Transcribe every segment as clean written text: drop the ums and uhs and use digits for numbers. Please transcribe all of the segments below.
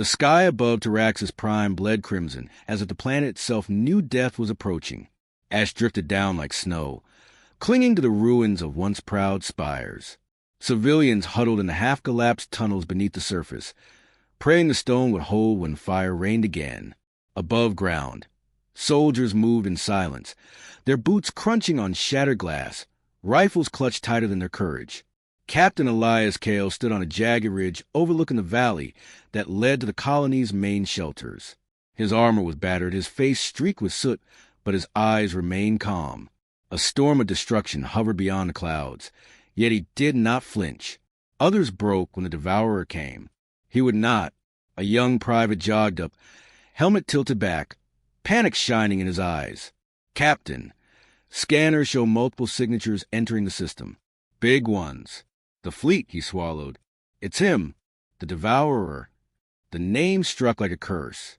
The sky above Taraxis Prime bled crimson, as if the planet itself knew death was approaching. Ash drifted down like snow, clinging to the ruins of once proud spires. Civilians huddled in the half-collapsed tunnels beneath the surface, praying the stone would hold when fire rained again. Above ground, soldiers moved in silence, their boots crunching on shattered glass, rifles clutched tighter than their courage. Captain Elias Kale stood on a jagged ridge overlooking the valley that led to the colony's main shelters. His armor was battered, his face streaked with soot, but his eyes remained calm. A storm of destruction hovered beyond the clouds, yet he did not flinch. Others broke when the Devourer came. He would not. A young private jogged up, helmet tilted back, panic shining in his eyes. "Captain." Scanners show multiple signatures entering the system. Big ones. "The fleet," he swallowed. "It's him. The Devourer." The name struck like a curse.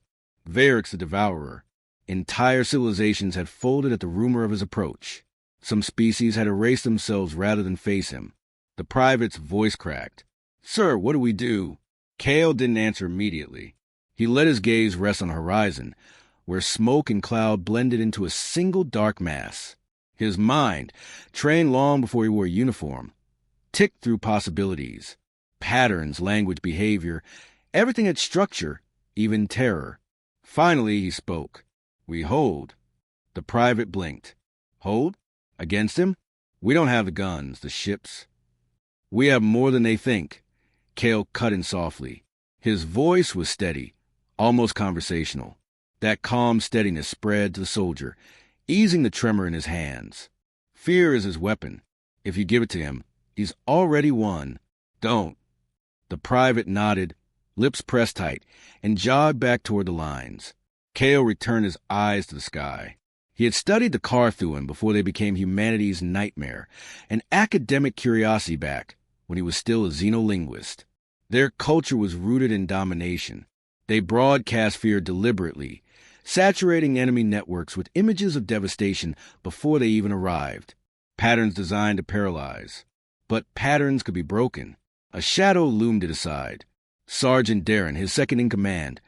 Varix the Devourer. Entire civilizations had folded at the rumor of his approach. Some species had erased themselves rather than face him. The private's voice cracked. "Sir, what do we do?" Kale didn't answer immediately. He let his gaze rest on the horizon, where smoke and cloud blended into a single dark mass. His mind, trained long before he wore a uniform, ticked through possibilities. Patterns, language, behavior, everything had structure, even terror. Finally, he spoke. "We hold." The private blinked. "Hold? Against him? We don't have the guns, the ships." "We have more than they think." Kale cut in softly. His voice was steady, almost conversational. That calm steadiness spread to the soldier, easing the tremor in his hands. "Fear is his weapon. If you give it to him, he's already won. Don't." The private nodded, lips pressed tight, and jogged back toward the lines. Kale returned his eyes to the sky. He had studied the Carthuan before they became humanity's nightmare, an academic curiosity back when he was still a xenolinguist. Their culture was rooted in domination. They broadcast fear deliberately, saturating enemy networks with images of devastation before they even arrived. Patterns designed to paralyze. But patterns could be broken. A shadow loomed at his side. Sergeant Darren, his second in command,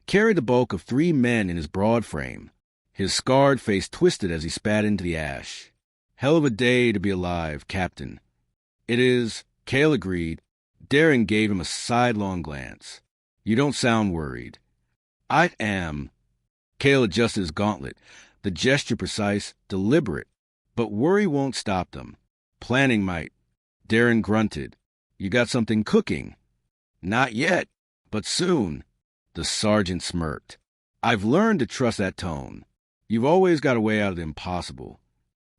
carried the bulk of 3 men in his broad frame. His scarred face twisted as he spat into the ash. "Hell of a day to be alive, Captain." "It is," Kale agreed. Darren gave him a sidelong glance. "You don't sound worried." "I am." Kale adjusted his gauntlet, the gesture precise, deliberate. "But worry won't stop them. Planning might." Darren grunted. "You got something cooking?" "Not yet, but soon." The sergeant smirked. "I've learned to trust that tone. You've always got a way out of the impossible."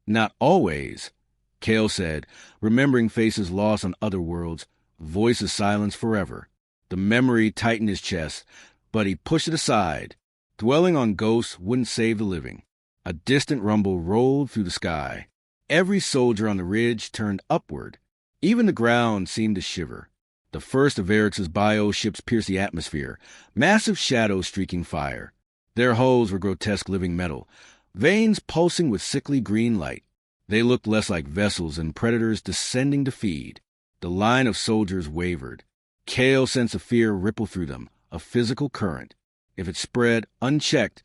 "Not always," Kale said, remembering faces lost on other worlds, voices silenced forever. The memory tightened his chest, but he pushed it aside. Dwelling on ghosts wouldn't save the living. A distant rumble rolled through the sky. Every soldier on the ridge turned upward. Even the ground seemed to shiver. The first of Varix's bio-ships pierced the atmosphere, massive shadows streaking fire. Their hulls were grotesque living metal, veins pulsing with sickly green light. They looked less like vessels and predators descending to feed. The line of soldiers wavered. Kale's sense of fear rippled through them, a physical current. If it spread unchecked,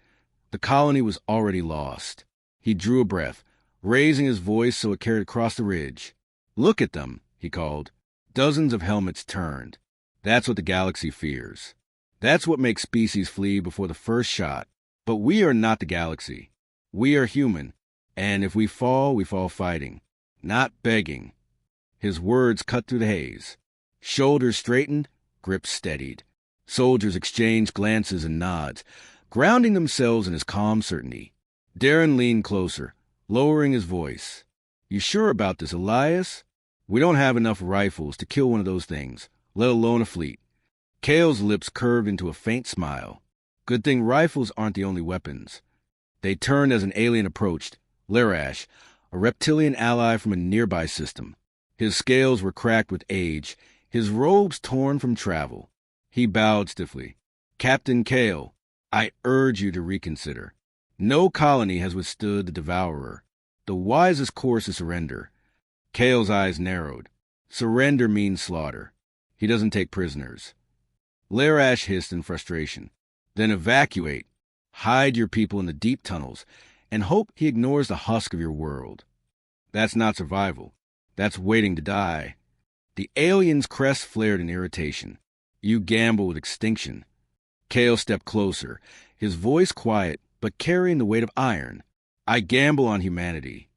the colony was already lost. He drew a breath, raising his voice so it carried across the ridge. "Look at them," he called. Dozens of helmets turned. That's what the galaxy fears. That's what makes species flee before the first shot. But we are not the galaxy. We are human. And if we fall fighting, not begging. His words cut through the haze. Shoulders straightened, grips steadied. Soldiers exchanged glances and nods, grounding themselves in his calm certainty. Darren leaned closer, lowering his voice. "You sure about this, Elias? We don't have enough rifles to kill one of those things, let alone a fleet." Kale's lips curved into a faint smile. Good thing rifles aren't the only weapons. They turned as an alien approached, Larash, a reptilian ally from a nearby system. His scales were cracked with age, his robes torn from travel. He bowed stiffly. "Captain Kale, I urge you to reconsider. No colony has withstood the Devourer. The wisest course is surrender." Kale's eyes narrowed. Surrender means slaughter. He doesn't take prisoners. Larash hissed in frustration. Then evacuate. Hide your people in the deep tunnels, and hope he ignores the husk of your world. That's not survival. That's waiting to die. The alien's crest flared in irritation. You gamble with extinction. Kale stepped closer, his voice quiet, but carrying the weight of iron. I gamble on humanity.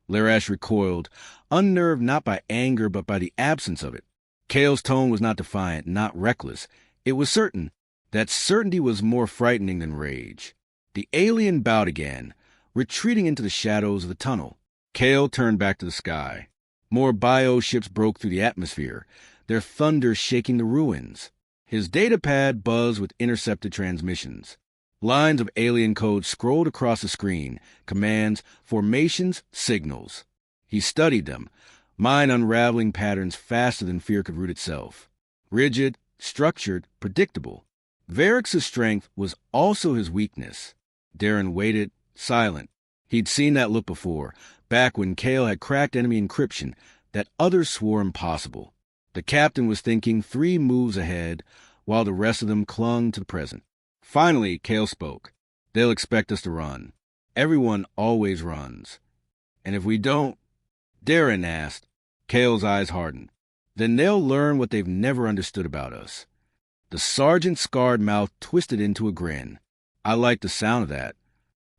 Larash recoiled, unnerved not by anger but by the absence of it. Kale's tone was not defiant, not reckless. It was certain. That certainty was more frightening than rage. The alien bowed again, retreating into the shadows of the tunnel. Kale turned back to the sky. More bioships broke through the atmosphere, their thunder shaking the ruins. His datapad buzzed with intercepted transmissions. Lines of alien code scrolled across the screen, commands, formations, signals. He studied them, mind unraveling patterns faster than fear could root itself. Rigid, structured, predictable. Varrix's strength was also his weakness. Darren waited, silent. He'd seen that look before, back when Kale had cracked enemy encryption that others swore impossible. The captain was thinking 3 moves ahead, while the rest of them clung to the present. Finally, Kale spoke. They'll expect us to run. Everyone always runs. And if we don't, Darren asked. Kale's eyes hardened. Then they'll learn what they've never understood about us. The sergeant's scarred mouth twisted into a grin. I liked the sound of that.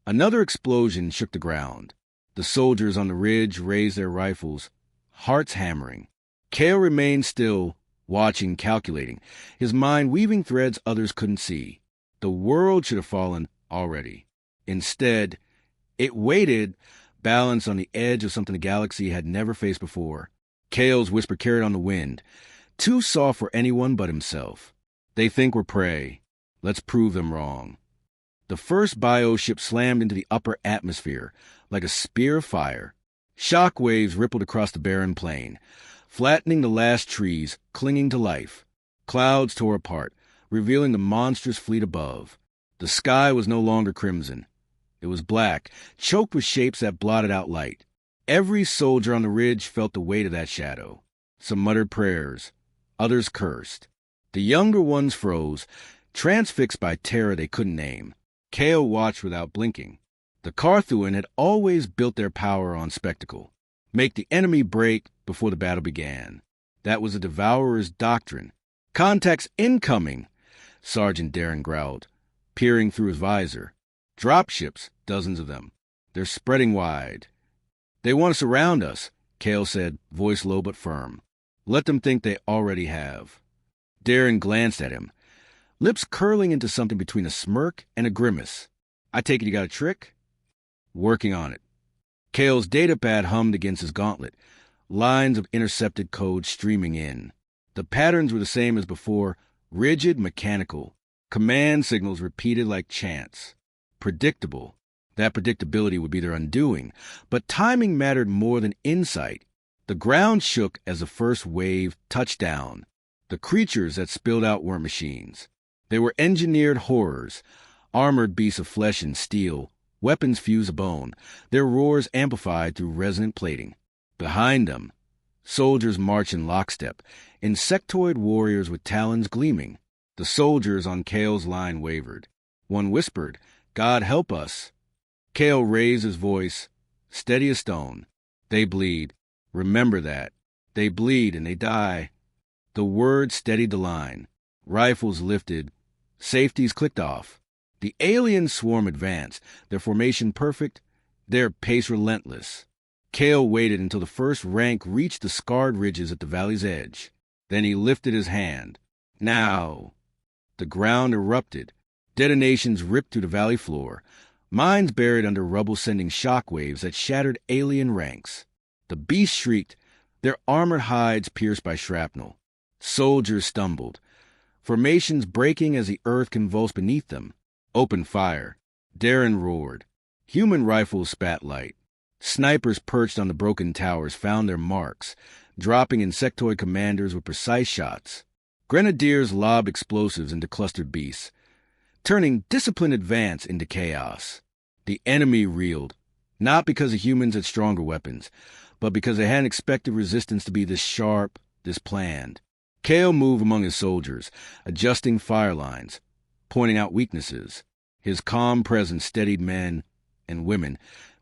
Another explosion shook the ground. The soldiers on the ridge raised their rifles, hearts hammering. Kale remained still, watching, calculating, his mind weaving threads others couldn't see. The world should have fallen already. Instead, it waited, balanced on the edge of something the galaxy had never faced before. Kale's whisper carried on the wind, too soft for anyone but himself. They think we're prey. Let's prove them wrong. The first bioship slammed into the upper atmosphere like a spear of fire. Shock waves rippled across the barren plain, flattening the last trees, clinging to life. Clouds tore apart, revealing the monstrous fleet above. The sky was no longer crimson. It was black, choked with shapes that blotted out light. Every soldier on the ridge felt the weight of that shadow. Some muttered prayers. Others cursed. The younger ones froze, transfixed by terror they couldn't name. Kale watched without blinking. The Carthuan had always built their power on spectacle. Make the enemy break before the battle began. That was the Devourer's doctrine. Contacts incoming, Sergeant Darren growled, peering through his visor. Dropships, dozens of them. They're spreading wide. They want to surround us, Kale said, voice low but firm. Let them think they already have. Darren glanced at him, lips curling into something between a smirk and a grimace. I take it you got a trick? Working on it. Kale's datapad hummed against his gauntlet, lines of intercepted code streaming in. The patterns were the same as before, rigid, mechanical. Command signals repeated like chants. Predictable. That predictability would be their undoing, but timing mattered more than insight. The ground shook as the first wave touched down. The creatures that spilled out weren't machines. They were engineered horrors, armored beasts of flesh and steel, weapons fused of bone, their roars amplified through resonant plating. Behind them, soldiers marched in lockstep, insectoid warriors with talons gleaming. The soldiers on Kale's line wavered. One whispered, God help us. Kale raised his voice, steady as stone. They bleed. Remember that. They bleed and they die. The word steadied the line. Rifles lifted. Safeties clicked off. The alien swarm advanced, their formation perfect, their pace relentless. Kale waited until the first rank reached the scarred ridges at the valley's edge. Then he lifted his hand. Now. The ground erupted. Detonations ripped through the valley floor. Mines buried under rubble sending shockwaves that shattered alien ranks. The beasts shrieked, their armored hides pierced by shrapnel. Soldiers stumbled, formations breaking as the earth convulsed beneath them. Open fire. Darren roared. Human rifles spat light. Snipers perched on the broken towers found their marks, dropping insectoid commanders with precise shots. Grenadiers lobbed explosives into clustered beasts, turning disciplined advance into chaos. The enemy reeled, not because the humans had stronger weapons, but because they hadn't expected resistance to be this sharp, this planned. Kale moved among his soldiers, adjusting fire lines, pointing out weaknesses. His calm presence steadied men and women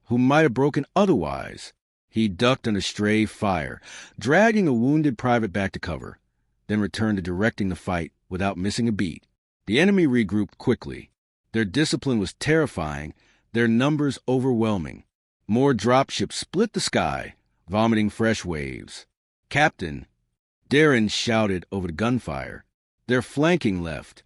who might have broken otherwise. He ducked under stray fire, dragging a wounded private back to cover, then returned to directing the fight without missing a beat. The enemy regrouped quickly. Their discipline was terrifying, their numbers overwhelming. More dropships split the sky, vomiting fresh waves. "Captain," Darren shouted over the gunfire. "They're flanking left."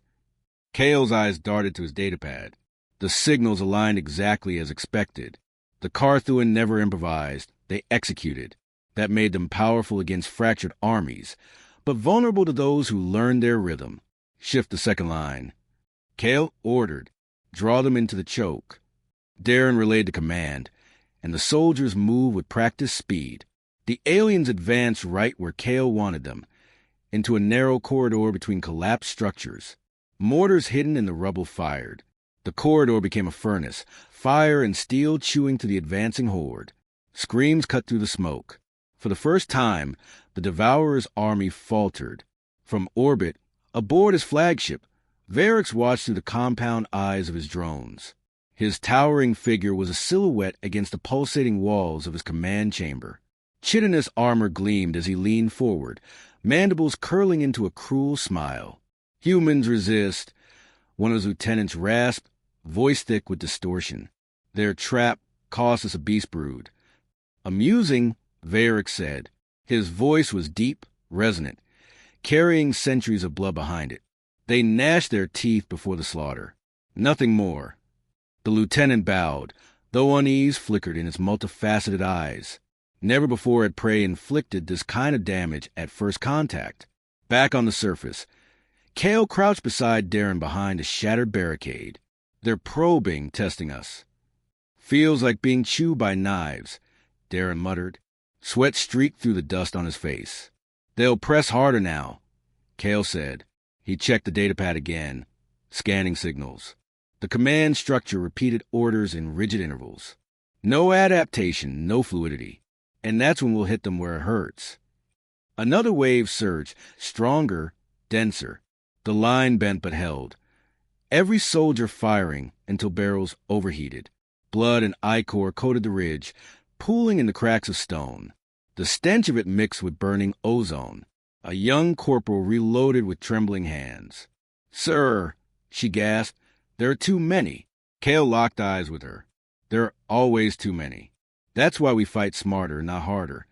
Kale's eyes darted to his datapad. The signals aligned exactly as expected. The Carthuan never improvised, they executed. That made them powerful against fractured armies, but vulnerable to those who learned their rhythm. "Shift the second line." Kale ordered. "Draw them into the choke." Darren relayed the command, and the soldiers moved with practiced speed. The aliens advanced right where Kale wanted them, into a narrow corridor between collapsed structures. Mortars hidden in the rubble fired. The corridor became a furnace, fire and steel chewing to the advancing horde. Screams cut through the smoke. For the first time, the Devourer's army faltered. From orbit, aboard his flagship, Varix watched through the compound eyes of his drones. His towering figure was a silhouette against the pulsating walls of his command chamber. Chitinous armor gleamed as he leaned forward, mandibles curling into a cruel smile. "Humans resist," one of his lieutenants rasped, voice thick with distortion. "Their trap cost us a beast brood." "Amusing," Varix said. His voice was deep, resonant, carrying centuries of blood behind it. "They gnashed their teeth before the slaughter. Nothing more." The lieutenant bowed, though unease flickered in his multifaceted eyes. Never before had prey inflicted this kind of damage at first contact. Back on the surface, Kale crouched beside Darren behind a shattered barricade. "They're probing, testing us." "Feels like being chewed by knives," Darren muttered. Sweat streaked through the dust on his face. "They'll press harder now," Kale said. He checked the datapad again, scanning signals. The command structure repeated orders in rigid intervals. No adaptation, no fluidity. And that's when we'll hit them where it hurts. Another wave surged, stronger, denser. The line bent but held. Every soldier firing until barrels overheated. Blood and ichor coated the ridge, pooling in the cracks of stone. The stench of it mixed with burning ozone. A young corporal reloaded with trembling hands. "Sir," she gasped, "there are too many." Kale locked eyes with her. "There are always too many. That's why we fight smarter, not harder."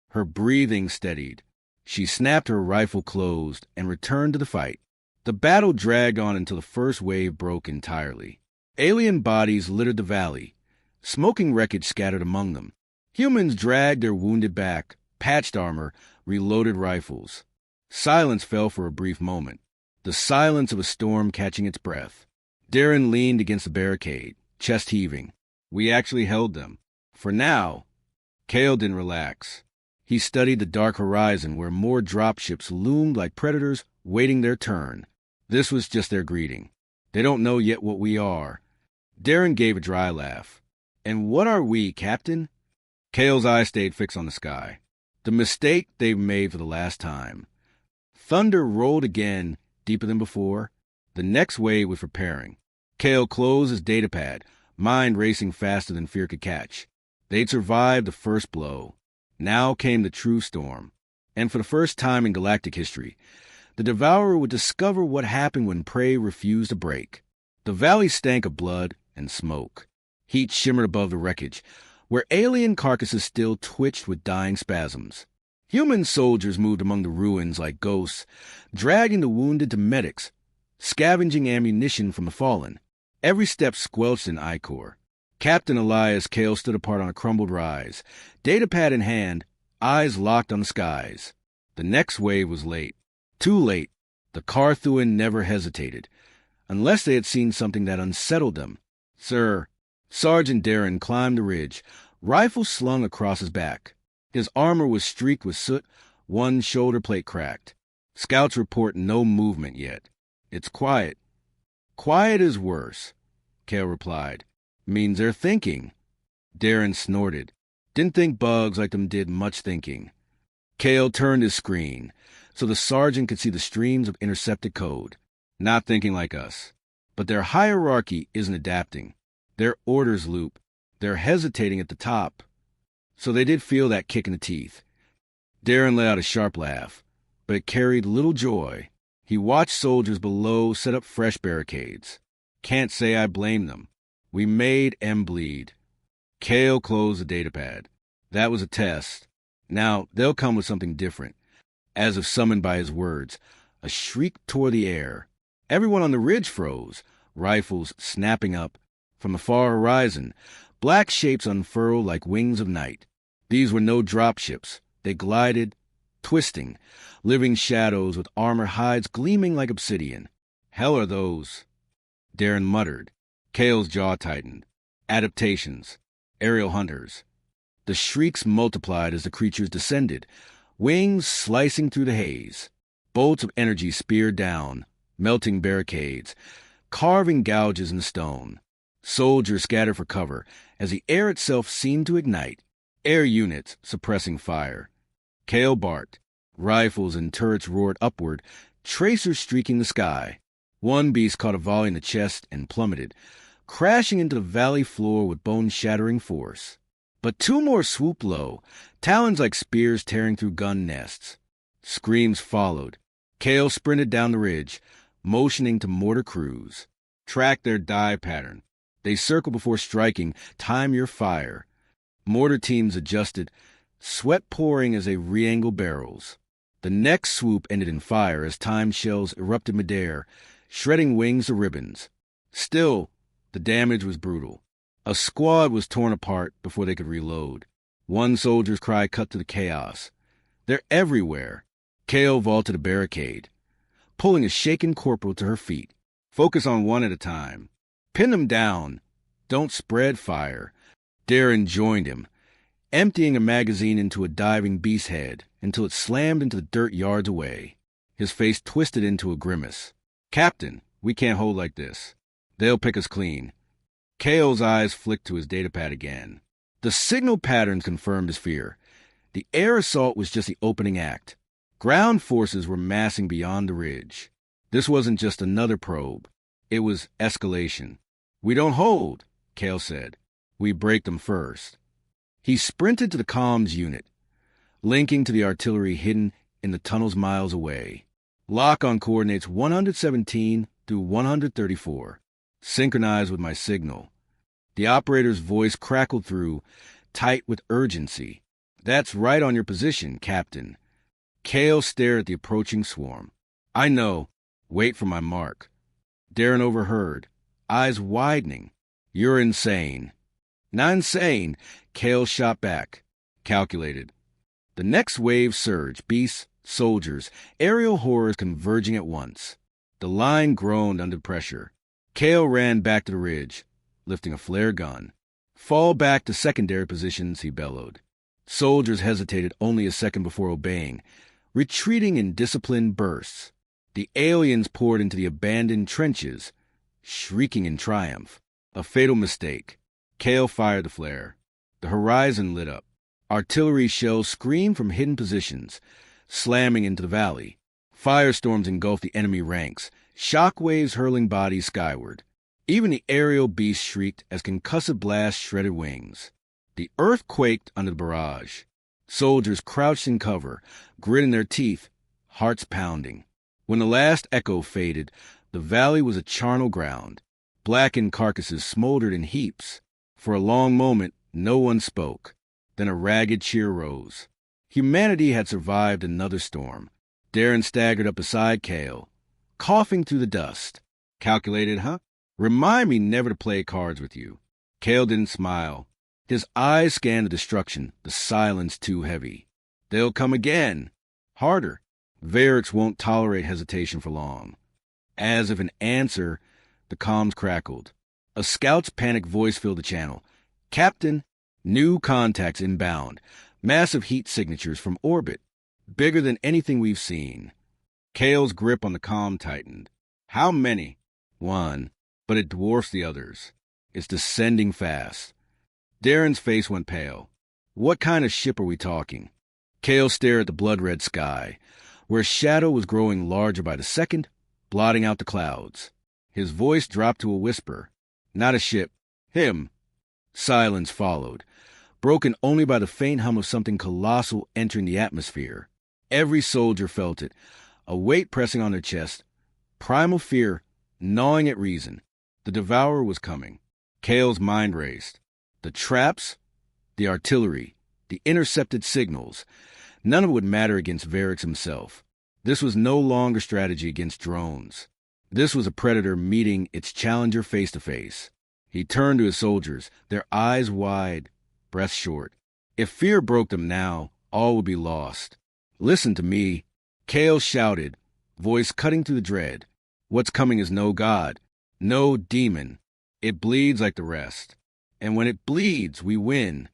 Her breathing steadied. She snapped her rifle closed and returned to the fight. The battle dragged on until the first wave broke entirely. Alien bodies littered the valley, smoking wreckage scattered among them. Humans dragged their wounded back, patched armor, reloaded rifles. Silence fell for a brief moment, the silence of a storm catching its breath. Darren leaned against the barricade, chest heaving. "We actually held them. For now." Kale didn't relax. He studied the dark horizon where more dropships loomed like predators waiting their turn. This was just their greeting. "They don't know yet what we are." Darren gave a dry laugh. "And what are we, Captain?" Kale's eyes stayed fixed on the sky. "The mistake they've made for the last time." Thunder rolled again, deeper than before. The next wave was preparing. Kale closed his datapad, mind racing faster than fear could catch. They'd survived the first blow. Now came the true storm. And for the first time in galactic history, the Devourer would discover what happened when prey refused to break. The valley stank of blood and smoke. Heat shimmered above the wreckage, where alien carcasses still twitched with dying spasms. Human soldiers moved among the ruins like ghosts, dragging the wounded to medics, scavenging ammunition from the fallen. Every step squelched in ichor. Captain Elias Kale stood apart on a crumbled rise, datapad in hand, eyes locked on the skies. The next wave was late. Too late. The Carthuan never hesitated, unless they had seen something that unsettled them. "Sir." Sergeant Darren climbed the ridge, rifle slung across his back. His armor was streaked with soot, one shoulder plate cracked. "Scouts report no movement yet. It's quiet." "Quiet is worse," Kale replied. "Means they're thinking." Darren snorted. "Didn't think bugs like them did much thinking." Kale turned his screen. so the sergeant could see the streams of intercepted code. Not thinking like us. But their hierarchy isn't adapting. Their orders loop. They're hesitating at the top. So they did feel that kick in the teeth. Darren let out a sharp laugh, but it carried little joy. He watched soldiers below set up fresh barricades. Can't say I blame them. We made M bleed. Kale closed the datapad. That was a test. Now, they'll come with something different. As if summoned by his words, a shriek tore the air. Everyone on the ridge froze, rifles snapping up. From the far horizon, black shapes unfurled like wings of night. These were no dropships. They glided, twisting, living shadows with armor hides gleaming like obsidian. Hell are those, Darren muttered. Kale's jaw tightened. Adaptations. Aerial hunters. The shrieks multiplied as the creatures descended, wings slicing through the haze. Bolts of energy speared down, melting barricades, carving gouges in the stone. Soldiers scattered for cover as the air itself seemed to ignite. Air units suppressing fire. Kale barked. Rifles and turrets roared upward, tracers streaking the sky. One beast caught a volley in the chest and plummeted, crashing into the valley floor with bone-shattering force. But two more swooped low, talons like spears tearing through gun nests. Screams followed. Kale sprinted down the ridge, motioning to mortar crews. Track their dive pattern. They circle before striking. Time your fire. Mortar teams adjusted, sweat pouring as they re-angled barrels. The next swoop ended in fire as timed shells erupted midair, shredding wings to ribbons. Still, the damage was brutal. A squad was torn apart before they could reload. One soldier's cry cut through the chaos. They're everywhere. Kale vaulted a barricade, pulling a shaken corporal to her feet. Focus on one at a time. Pin them down. Don't spread fire. Darren joined him, emptying a magazine into a diving beast's head until it slammed into the dirt yards away. His face twisted into a grimace. Captain, we can't hold like this. They'll pick us clean. Kale's eyes flicked to his datapad again. The signal patterns confirmed his fear. The air assault was just the opening act. Ground forces were massing beyond the ridge. This wasn't just another probe. It was escalation. We don't hold, Kale said. We break them first. He sprinted to the comms unit, linking to the artillery hidden in the tunnels miles away. Lock on coordinates 117 through 134. Synchronized with my signal. The operator's voice crackled through, tight with urgency. That's right on your position, Captain. Kale stared at the approaching swarm. I know. Wait for my mark. Darren overheard, eyes widening. You're insane. Not insane, Kale shot back. Calculated. The next wave surged, beasts, soldiers, aerial horrors converging at once. The line groaned under pressure. Kale ran back to the ridge, lifting a flare gun. Fall back to secondary positions, he bellowed. Soldiers hesitated only a second before obeying, retreating in disciplined bursts. The aliens poured into the abandoned trenches, shrieking in triumph. A fatal mistake. Kale fired the flare. The horizon lit up. Artillery shells screamed from hidden positions, slamming into the valley. Firestorms engulfed the enemy ranks, shockwaves hurling bodies skyward. Even the aerial beasts shrieked as concussive blasts shredded wings. The earth quaked under the barrage. Soldiers crouched in cover, gritting their teeth, hearts pounding. When the last echo faded, the valley was a charnel ground. Blackened carcasses smoldered in heaps. For a long moment, no one spoke. Then a ragged cheer rose. Humanity had survived another storm. Darren staggered up beside Kale, coughing through the dust. Calculated, huh? Remind me never to play cards with you. Kale didn't smile. His eyes scanned the destruction, the silence too heavy. They'll come again. Harder. Varix won't tolerate hesitation for long. As if an answer, the comms crackled. A scout's panicked voice filled the channel. Captain, new contacts inbound. Massive heat signatures from orbit. Bigger than anything we've seen. Kale's grip on the comm tightened. How many? One. But it dwarfs the others. It's descending fast. Darren's face went pale. What kind of ship are we talking? Kale stared at the blood-red sky. where shadow was growing larger by the second, blotting out the clouds. His voice dropped to a whisper. Not a ship. Him. Silence followed, broken only by the faint hum of something colossal entering the atmosphere. Every soldier felt it, a weight pressing on their chest, primal fear gnawing at reason. The devourer was coming. Cale's mind raced. The traps, the artillery, the intercepted signals, none of it would matter against Varix himself. This was no longer strategy against drones. This was a predator meeting its challenger face to face. He turned to his soldiers, their eyes wide, breath short. If fear broke them now, all would be lost. Listen to me, Cale shouted, voice cutting through the dread. What's coming is no god, no demon. It bleeds like the rest. And when it bleeds, we win.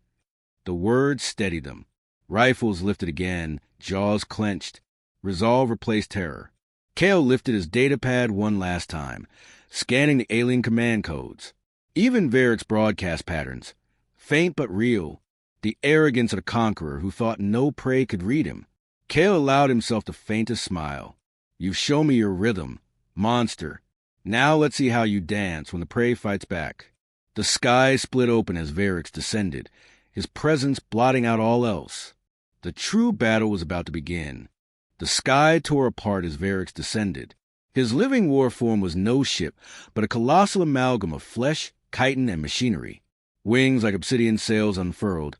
The words steadied them. Rifles lifted again, jaws clenched. Resolve replaced terror. Cale lifted his datapad one last time, scanning the alien command codes. Even Varric's broadcast patterns. Faint but real. The arrogance of the conqueror who thought no prey could read him. Cale allowed himself the faintest smile. You've shown me your rhythm, monster. Now let's see how you dance when the prey fights back. The sky split open as Varrix descended, his presence blotting out all else. The true battle was about to begin. The sky tore apart as Varrix descended. His living war form was no ship, but a colossal amalgam of flesh, chitin, and machinery. Wings like obsidian sails unfurled,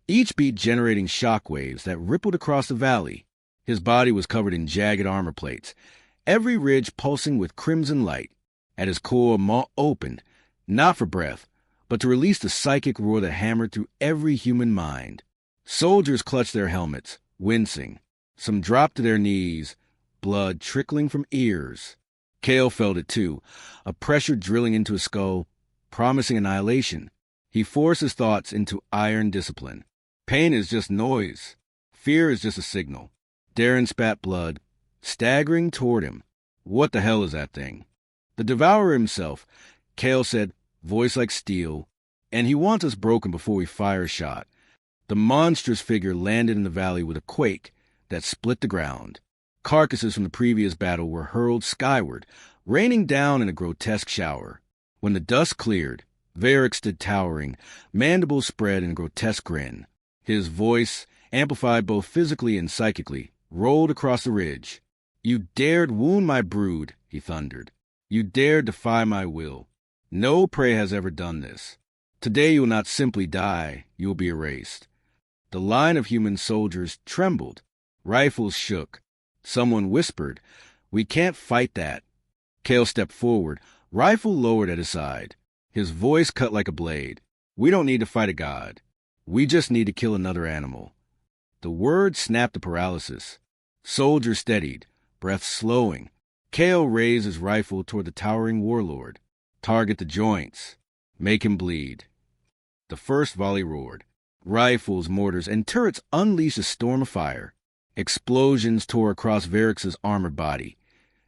each beat generating shock waves that rippled across the valley. His body was covered in jagged armor plates, every ridge pulsing with crimson light. At his core, maw opened, not for breath, but to release the psychic roar that hammered through every human mind. Soldiers clutched their helmets, wincing. Some dropped to their knees, blood trickling from ears. Cale felt it too, a pressure drilling into his skull, promising annihilation. He forced his thoughts into iron discipline. Pain is just noise. Fear is just a signal. Darren spat blood, staggering toward him. What the hell is that thing? The devourer himself, Cale said, voice like steel, and he wants us broken before we fire a shot. The monstrous figure landed in the valley with a quake that split the ground. Carcasses from the previous battle were hurled skyward, raining down in a grotesque shower. When the dust cleared, Varrix stood towering, mandibles spread in a grotesque grin. His voice, amplified both physically and psychically, rolled across the ridge. You dared wound my brood, he thundered. You dared defy my will. No prey has ever done this. Today you will not simply die, you will be erased. The line of human soldiers trembled. Rifles shook. Someone whispered, we can't fight that. Cale stepped forward, rifle lowered at his side. His voice cut like a blade. We don't need to fight a god. We just need to kill another animal. The word snapped to paralysis. Soldiers steadied, breath slowing. Cale raised his rifle toward the towering warlord. Target the joints. Make him bleed. The first volley roared. Rifles, mortars, and turrets unleashed a storm of fire. Explosions tore across Varrix's armored body,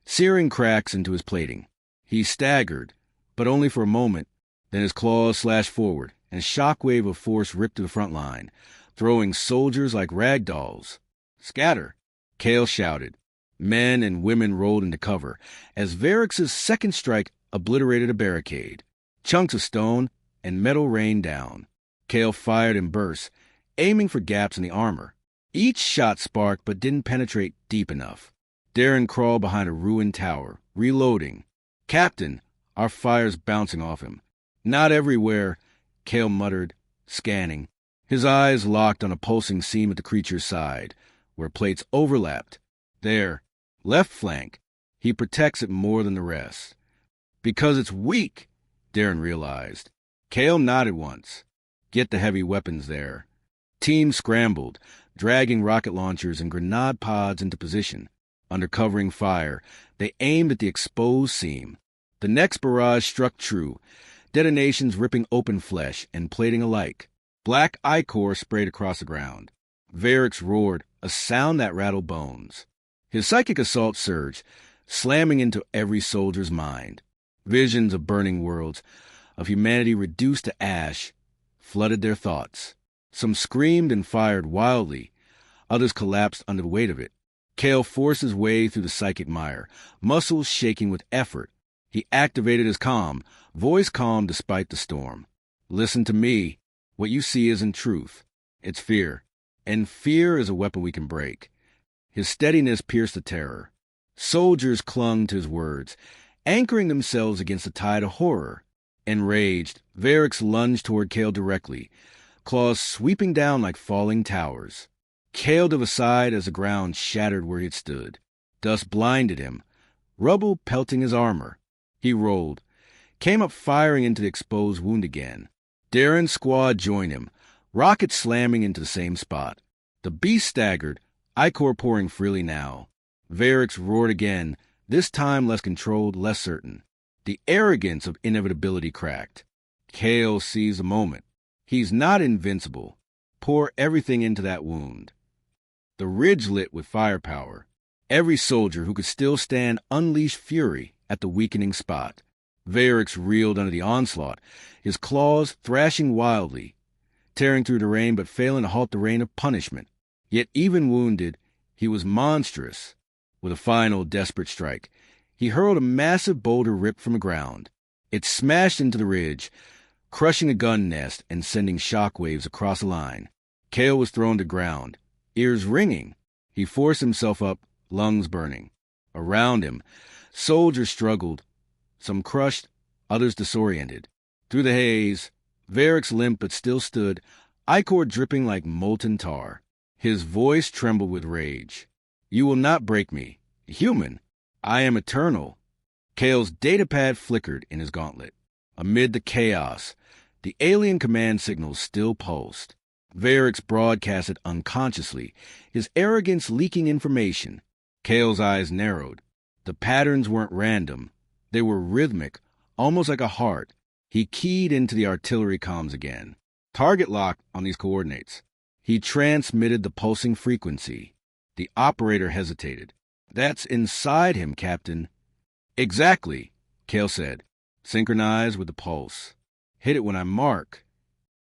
searing cracks into his plating. He staggered, but only for a moment. Then his claws slashed forward, and a shockwave of force ripped to the front line, throwing soldiers like rag dolls. Scatter! Cale shouted. Men and women rolled into cover, as Varrix's second strike obliterated a barricade. Chunks of stone and metal rained down. Cale fired in bursts, aiming for gaps in the armor. Each shot sparked but didn't penetrate deep enough. Darren crawled behind a ruined tower, reloading. Captain, our fire's bouncing off him. Not everywhere, Cale muttered, scanning. His eyes locked on a pulsing seam at the creature's side, where plates overlapped. There, left flank. He protects it more than the rest. Because it's weak, Darren realized. Cale nodded once. Get the heavy weapons there. Teams scrambled, dragging rocket launchers and grenade pods into position. Under covering fire, they aimed at the exposed seam. The next barrage struck true, detonations ripping open flesh and plating alike. Black ichor sprayed across the ground. Varrix roared, a sound that rattled bones. His psychic assault surged, slamming into every soldier's mind. Visions of burning worlds, of humanity reduced to ash, flooded their thoughts. Some screamed and fired wildly. Others collapsed under the weight of it. Kale forced his way through the psychic mire, muscles shaking with effort. He activated his calm, voice calm despite the storm. Listen to me. What you see isn't truth. It's fear. And fear is a weapon we can break. His steadiness pierced the terror. Soldiers clung to his words, anchoring themselves against the tide of horror. Enraged, Varix lunged toward Kale directly, claws sweeping down like falling towers. Kale dove aside as the ground shattered where he had stood. Dust blinded him, rubble pelting his armor. He rolled, came up firing into the exposed wound again. Darren's squad joined him, rockets slamming into the same spot. The beast staggered, ichor pouring freely now. Varix roared again, this time less controlled, less certain. The arrogance of inevitability cracked. Kale seized the moment. He's not invincible. Pour everything into that wound. The ridge lit with firepower. Every soldier who could still stand unleashed fury at the weakening spot. Varix reeled under the onslaught, his claws thrashing wildly, tearing through the rain but failing to halt the rain of punishment. Yet even wounded, he was monstrous. With a final desperate strike, he hurled a massive boulder ripped from the ground. It smashed into the ridge, crushing a gun nest and sending shockwaves across the line. Kale was thrown to ground, ears ringing. He forced himself up, lungs burning. Around him, soldiers struggled, some crushed, others disoriented. Through the haze, Varix limped but still stood, ichor dripping like molten tar. His voice trembled with rage. You will not break me. Human. I am eternal. Kale's datapad flickered in his gauntlet. Amid the chaos, the alien command signals still pulsed. Varix broadcasted unconsciously, his arrogance leaking information. Kale's eyes narrowed. The patterns weren't random. They were rhythmic, almost like a heart. He keyed into the artillery comms again. Target lock on these coordinates. He transmitted the pulsing frequency. The operator hesitated. That's inside him, Captain. Exactly, Kale said. Synchronize with the pulse. Hit it when I mark.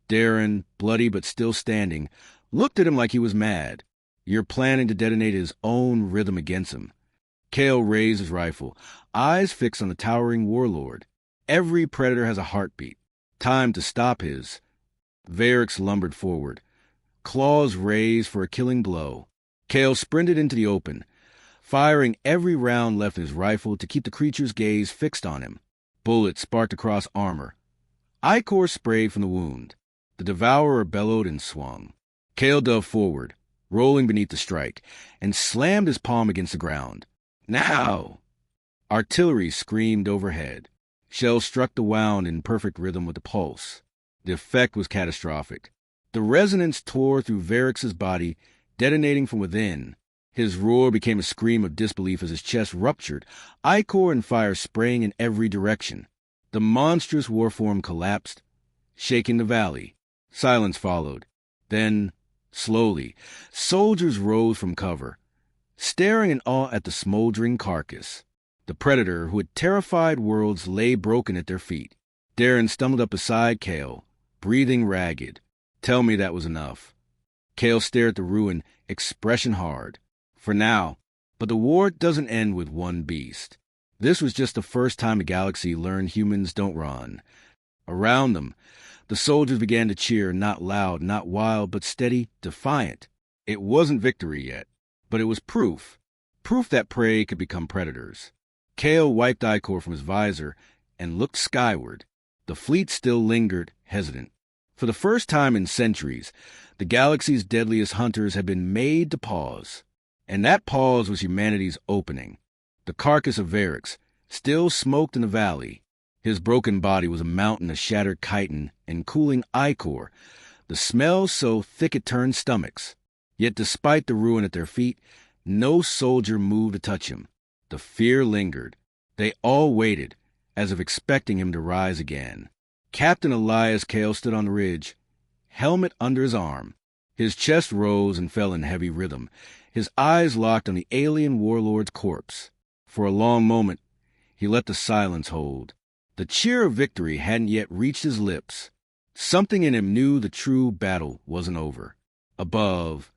Darren, bloody but still standing, looked at him like he was mad. You're planning to detonate his own rhythm against him. Kale raised his rifle, eyes fixed on the towering warlord. Every predator has a heartbeat. Time to stop his. Varix lumbered forward, claws raised for a killing blow. Kale sprinted into the open, firing every round left in his rifle to keep the creature's gaze fixed on him. Bullets sparked across armor. Ichor sprayed from the wound. The devourer bellowed and swung. Kale dove forward, rolling beneath the strike, and slammed his palm against the ground. Now! Artillery screamed overhead. Shells struck the wound in perfect rhythm with the pulse. The effect was catastrophic. The resonance tore through Varix's body, detonating from within. His roar became a scream of disbelief as his chest ruptured, ichor and fire spraying in every direction. The monstrous warform collapsed, shaking the valley. Silence followed. Then, slowly, soldiers rose from cover, staring in awe at the smoldering carcass. The predator who had terrified worlds lay broken at their feet. Darren stumbled up beside Kale, breathing ragged. Tell me that was enough. Kale stared at the ruin, expression hard. For now. But the war doesn't end with one beast. This was just the first time the galaxy learned humans don't run. Around them, the soldiers began to cheer, not loud, not wild, but steady, defiant. It wasn't victory yet, but it was proof. Proof that prey could become predators. Kale wiped ichor from his visor and looked skyward. The fleet still lingered, hesitant. For the first time in centuries, the galaxy's deadliest hunters had been made to pause. And that pause was humanity's opening. The carcass of Varix still smoked in the valley. His broken body was a mountain of shattered chitin and cooling ichor, the smell so thick it turned stomachs. Yet despite the ruin at their feet, no soldier moved to touch him. The fear lingered. They all waited, as if expecting him to rise again. Captain Elias Kale stood on the ridge, helmet under his arm. His chest rose and fell in heavy rhythm, his eyes locked on the alien warlord's corpse. For a long moment, he let the silence hold. The cheer of victory hadn't yet reached his lips. Something in him knew the true battle wasn't over. Above,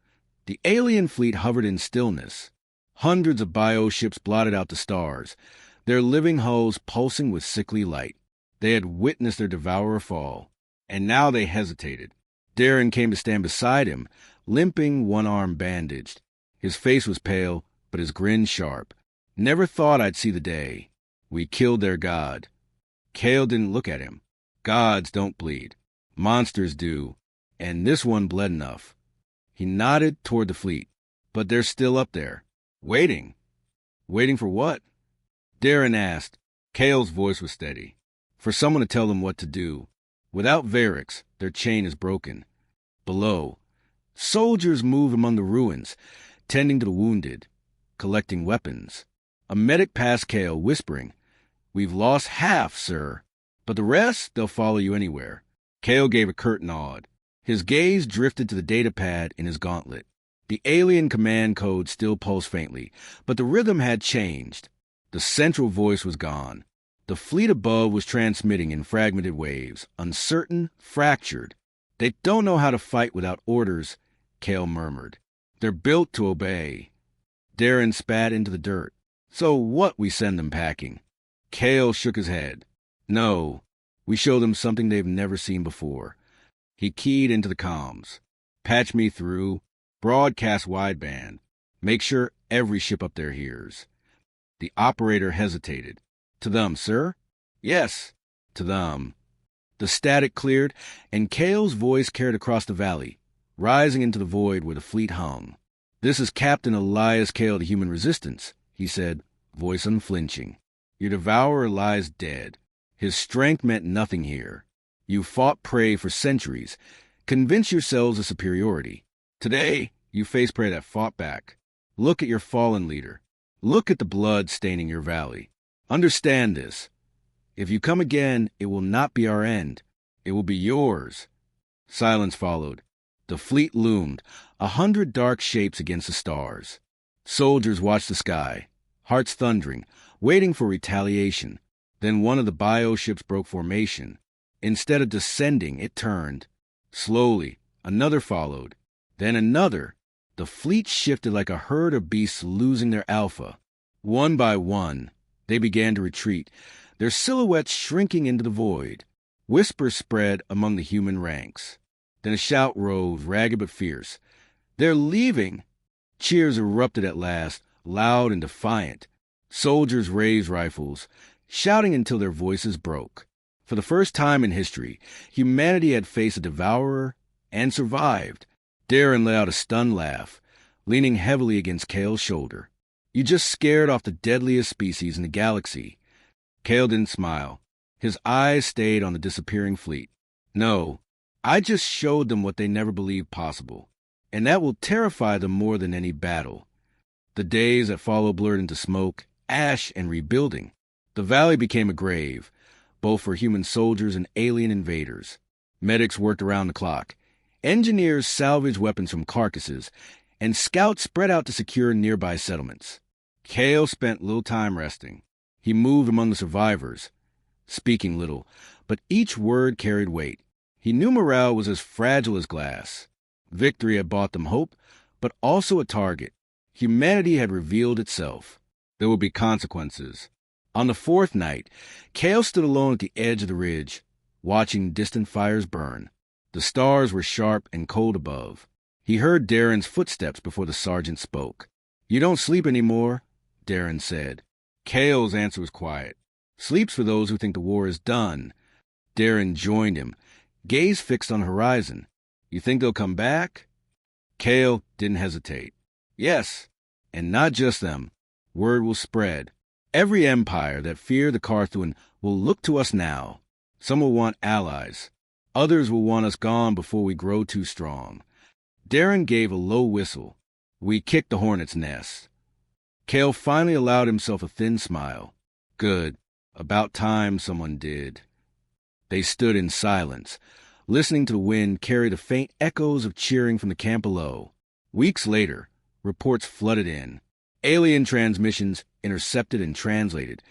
the alien fleet hovered in stillness. Hundreds of bioships blotted out the stars, their living hulls pulsing with sickly light. They had witnessed their devourer fall, and now they hesitated. Darren came to stand beside him, limping, one arm bandaged. His face was pale, but his grin sharp. Never thought I'd see the day. We killed their god. Cale didn't look at him. Gods don't bleed. Monsters do. And this one bled enough. He nodded toward the fleet. But they're still up there. Waiting. Waiting for what? Darren asked. Cale's voice was steady. For someone to tell them what to do. Without Varix, their chain is broken. Below, soldiers move among the ruins, tending to the wounded, collecting weapons. A medic passed Cale, whispering, "We've lost half, sir. But the rest, they'll follow you anywhere." Cale gave a curt nod. His gaze drifted to the data pad in his gauntlet. The alien command code still pulsed faintly, but the rhythm had changed. The central voice was gone. The fleet above was transmitting in fragmented waves, uncertain, fractured. "They don't know how to fight without orders," Cale murmured. "They're built to obey." Darren spat into the dirt. "So what we send them packing?" Cale shook his head. "No, we show them something they've never seen before." He keyed into the comms. "Patch me through. Broadcast wideband. Make sure every ship up there hears." The operator hesitated. "To them, sir?" "Yes, to them." The static cleared, and Cale's voice carried across the valley, rising into the void where the fleet hung. "This is Captain Elias Cale, the Human Resistance," he said, voice unflinching. "Your devourer lies dead. His strength meant nothing here. You fought prey for centuries. Convince yourselves of superiority. Today, you face prey that fought back. Look at your fallen leader. Look at the blood staining your valley. Understand this. If you come again, it will not be our end. It will be yours." Silence followed. The fleet loomed, 100 dark shapes against the stars. Soldiers watched the sky, hearts thundering, waiting for retaliation. Then one of the bioships broke formation. Instead of descending, it turned. Slowly, another followed. Then another. The fleet shifted like a herd of beasts losing their alpha. One by one, they began to retreat, their silhouettes shrinking into the void. Whispers spread among the human ranks. Then a shout rose, ragged but fierce. "They're leaving!" Cheers erupted at last, loud and defiant. Soldiers raised rifles, shouting until their voices broke. For the first time in history, humanity had faced a devourer and survived. Darren let out a stunned laugh, leaning heavily against Cale's shoulder. "You just scared off the deadliest species in the galaxy." Cale didn't smile. His eyes stayed on the disappearing fleet. "No, I just showed them what they never believed possible. And that will terrify them more than any battle." The days that followed blurred into smoke, ash, and rebuilding. The valley became a grave, both for human soldiers and alien invaders. Medics worked around the clock. Engineers salvaged weapons from carcasses, and scouts spread out to secure nearby settlements. Cale spent little time resting. He moved among the survivors, speaking little, but each word carried weight. He knew morale was as fragile as glass. Victory had bought them hope, but also a target. Humanity had revealed itself. There would be consequences. On the fourth night, Cale stood alone at the edge of the ridge, watching distant fires burn. The stars were sharp and cold above. He heard Darren's footsteps before the sergeant spoke. "You don't sleep anymore," Darren said. Cale's answer was quiet. "Sleep's for those who think the war is done." Darren joined him, gaze fixed on the horizon. "You think they'll come back?" Cale didn't hesitate. "Yes, and not just them. Word will spread. Every empire that feared the Carthuan will look to us now. Some will want allies. Others will want us gone before we grow too strong." Darren gave a low whistle. "We kicked the hornet's nest." Cale finally allowed himself a thin smile. "Good. About time someone did." They stood in silence, listening to the wind carry the faint echoes of cheering from the camp below. Weeks later, reports flooded in. Alien transmissions, intercepted and translated,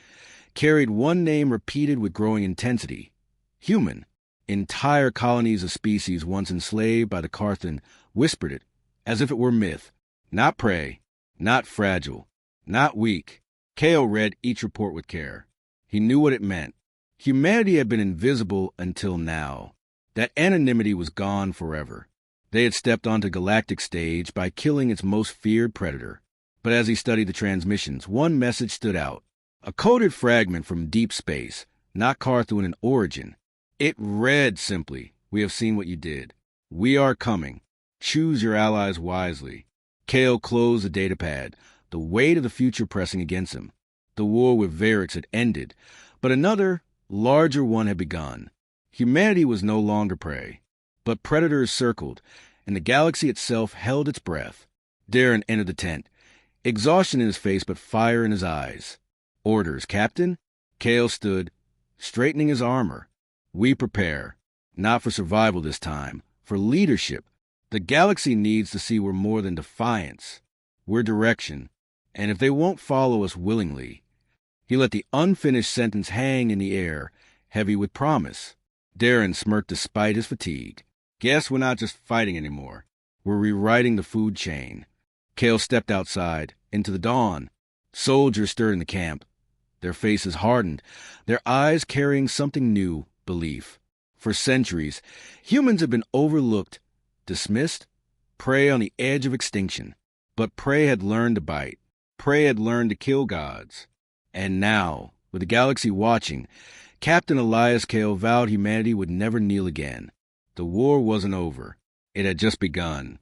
carried one name repeated with growing intensity: human. Entire colonies of species once enslaved by the Carthan whispered it, as if it were myth. Not prey, not fragile, Not weak. Kale read each report with care. He knew what it meant. Humanity had been invisible until now. That anonymity was gone forever. They had stepped onto galactic stage by killing its most feared predator. But as he studied the transmissions, one message stood out. A coded fragment from deep space, not Carthuan in origin. It read simply, "We have seen what you did. We are coming. Choose your allies wisely." Kale closed the datapad, the weight of the future pressing against him. The war with Varix had ended, but another, larger one had begun. Humanity was no longer prey, but predators circled, and the galaxy itself held its breath. Darren entered the tent, exhaustion in his face but fire in his eyes. "Orders, Captain?" Kale stood, straightening his armor. "We prepare. Not for survival this time, for leadership. The galaxy needs to see we're more than defiance. We're direction. And if they won't follow us willingly..." He let the unfinished sentence hang in the air, heavy with promise. Darren smirked despite his fatigue. "Guess we're not just fighting anymore. We're rewriting the food chain." Kale stepped outside, into the dawn. Soldiers stirred in the camp. Their faces hardened, their eyes carrying something new, belief. For centuries, humans have been overlooked, dismissed, prey on the edge of extinction. But prey had learned to bite. Prey had learned to kill gods. And now, with the galaxy watching, Captain Elias Kale vowed humanity would never kneel again. The war wasn't over. It had just begun.